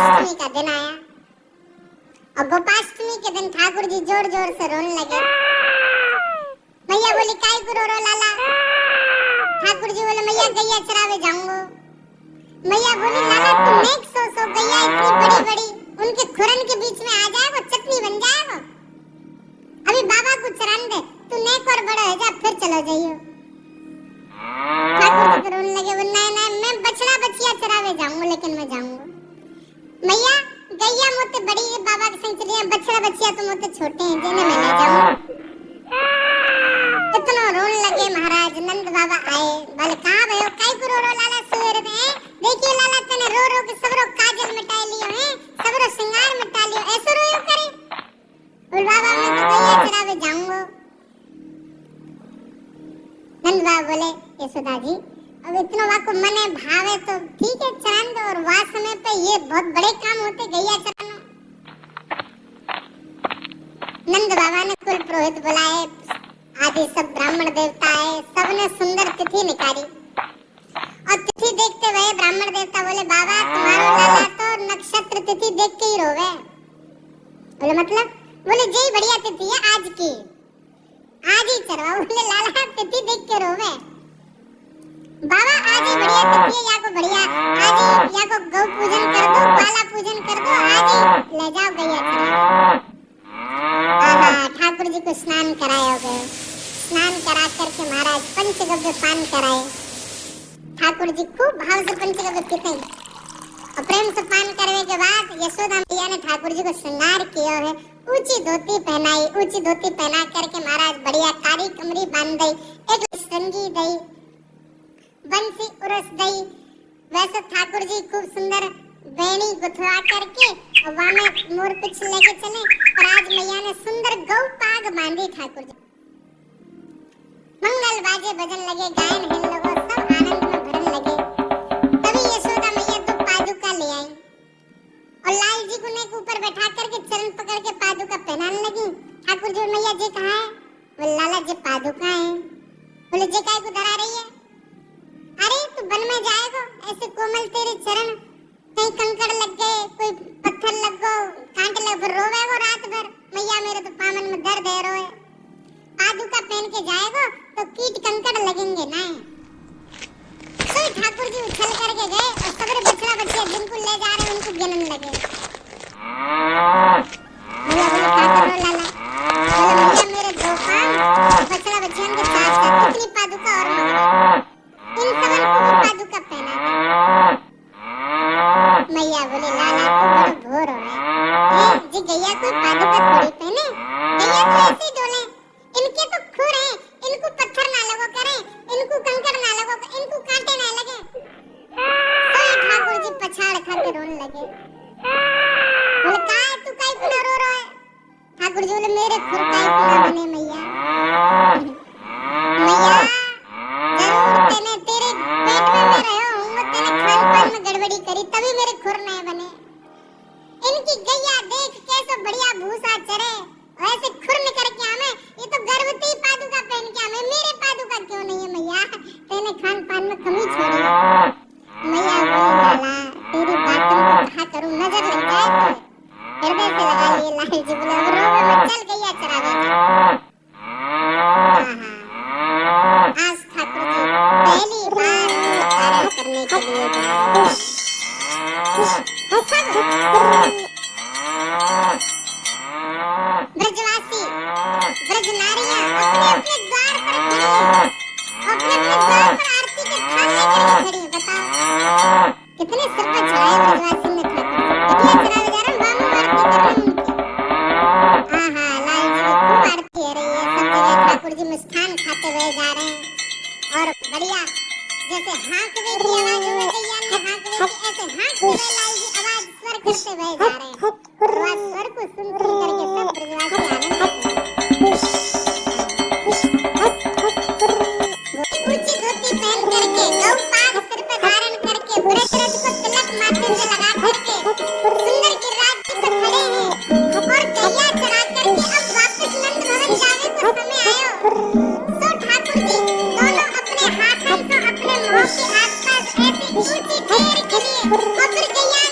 गोपाष्टमी का दिन आया और गोपाष्टमी के दिन ठाकुर जी जोर जोर से रोने लगे। मैया बोली काय को रो लाला? ठाकुर जी बोले मैया गैया चरावे जाऊंगा। मैया बोली लाला तुम नेक सो गैया इतनी बड़ी बड़ी उनके खुरन के बीच में आ जाए वो चटनी बन जाए वो। अभी बाबा को चरान दे, तू नेक और बड़ा हो जा फिर चलो जाइयो। ठाकुर जी रोने लगे, वो नहीं मैं बछड़ा बछिया चरावे जाऊंगा लेकिन मैं जाऊंगा। मैया गैया मोते बड़ी है बाबा के संग चलिए, बछड़ा बछिया तो मोते छोटे हैं जिन्हें मैं ले जाऊंगा। इतना रोने लगे महाराज। नंद बाबा आए, बोले कहां भयो काय को रो लाला सवेरे में? देखिए लाला तने रो रो के सबरो काजल मिटा लियो है, सबरो श्रृंगार मिटा लियो, ऐसे रोयो करे। बोल बाबा मैं तो गैया चरावे जाऊंगा। नंद बाबा बोले यशोदा जी अब इतना वाको मने भावे तो ठीक है चरान दो, और वास समय पे ये बहुत बड़े काम होते गैया चराना। नंद बाबा ने कुल पुरोहित बुलाए, आदि सब ब्राह्मण देवता आए, सबने सुंदर तिथि निकाली और तिथि देखते हुए ब्राह्मण देवता बोले बाबा तुम्हारा लाला तो नक्षत्र तिथि देख के ही रोवे। बोले मतलब? बोले जी बढ़िया तिथि है आज की, आज ही चरवा। बोले लाला तिथि देख के रोवे बाबा, आज ही बढ़िया तिथि है, या को बढ़िया आज ही या को गौ पूजन कर दो, बाला पूजन कर दो, आज ही ले जाओ गैया चराने। ठाकुर जी को स्नान कराए, स्नान करा करके महाराज पंचगव्य पान कराए। ठाकुर जी खूब भाव से पंचगव्य पीते और प्रेम से पान करने के बाद यशोदा मैया ने ठाकुर जी को श्रृंगार किया है, ऊंची धोती पहनाई, ऊंची धोती पहना करके महाराज बढ़िया कारी कमरी बांध दी, एक संगी दई, बंसी उरस दई। वैसे ठाकुर जी खूब सुंदर बेणी गुथवा करके और वहां में मोर पिछ लेके चले, और आज मैया ने सुंदर गौ पाग बांधी ठाकुर जी। मंगल बाजे बजन लगे, गायन हिल लगो, सब आनंद में भरन लगे। तभी यशोदा मैया तो पादुका ले आई और लाल जी को नेक ऊपर बैठा करके चरण पकड़ के पादुका पहनाने लगी। ठाकुर जी मैया जी कहाँ है? बोले लाला जी पादुका है। बोले जी काय को धरा रही है? अरे तू वन में जाएगा, ऐसे कोमल तेरे चरण, कहीं कंकड़ लग गए, कोई पत्थर लग गो, कांटे लग गए, रोवेगो रात भर। मैया मेरे तो पामन में दर्द है, रोए। पादुका पहन के जाएगा तो कीट कंकड़ लगेंगे ना। सोई ठाकुर जी उछल करके गए और सबरे बछड़ा बछिया जिनको ले जा रहे उनको गिनने लगे। बोला बोला क्या कर रहे लाला? बोला मैया मेरे दो पांव बछड़ा बछिया के चार कितनी पादुका और मांगना, इन सबन को भी पादुका पहना। मैया बोले लाला तो बड़ा भोर हो है जी, गैया कोई पादुका थोड़ी पहने, गैया तो ऐसे ही डोले, इनके तो खुर हैं, इनको पत्थर ना लगो करे, इनको कंकड़ ना लगो, इनको कांटे ना लगे। सोई ठाकुर जी पछाड़ खा के रोने लगे। बोले काय तू काय को रो रहा है? ठाकुर जी बोले मेरे खुर काय को ना बने मैया। मैया जरूर तेने तेरे पेट में मैं रहा हूँ, तेने खान पान में गड़बड़ी करी तभी मेरे खुर नहीं बने। इनकी गैया देख कैसे बढ़िया भूसा चरे, ऐसे खुर निकल के आवे, ये तो गर्भवती पादुका पहन के आवे, मेरे पादुका क्यों नहीं है मैया? तेने खान पान में कमी छोड़ी। मैया बोली लाला तेरी बातों को कहा करूं, नजर लग जाए तो हृदय से लगा लिए। लाल जी बोले अब रोवे मत, चल गैया चरावे जा। आज ठाकुर जी पहली बार तारा करने के लिए जा रहे हैं। ब्रजवासी ब्रज नारियां अपने अपने द्वार पर खड़ी हैं, अपने अपने द्वार पर आरती के थाल लेकर खड़ी हैं। बताओ कितने सिर पर चढ़ाए ब्रजवासी ने ठाकुर जी, कितने चढ़ावे जा रहे हैं, मामू आरती कर रहे हैं उनकी। लाल जी की खूब आरती हो रही है, सब जगह ठाकुर जी मिष्ठान खाते हुए जा रहे हैं और बढ़िया जैसे हाँकवे की आवाज हो गैया ने हाँकवे की, ऐसे हाँकते हुए लाल जी आवाज स्वर करते हुए जा रहे हैं। और स्वर को सुन करके सब ब्रजवासी आनंद करते हैं। ऊंची धोती पहन करके, गौ पाग सिर पर धारण करके, ब्रजरथ को तिलक माथे से लगा करके सुंदर गिरिराज जी पर खड़े हैं और गैया चरा करके अब वापस नंद भवन जाने को समय आयो। सो ठाकुर जी दोनों अपने हाथों से अपने मुंह के आसपास ऐसे ऊंची टेर के लिए और फिर गैया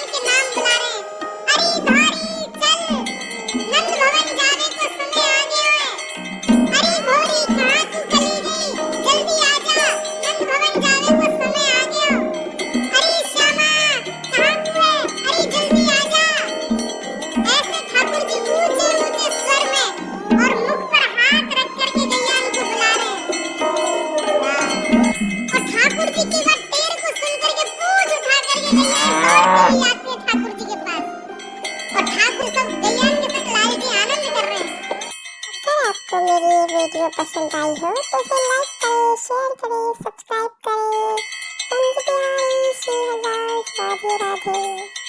आपको मेरी ये वीडियो पसंद आई हो तो इसे लाइक करें, शेयर करें, सब्सक्राइब करें। पंच बिहारी श्री राधे राधे।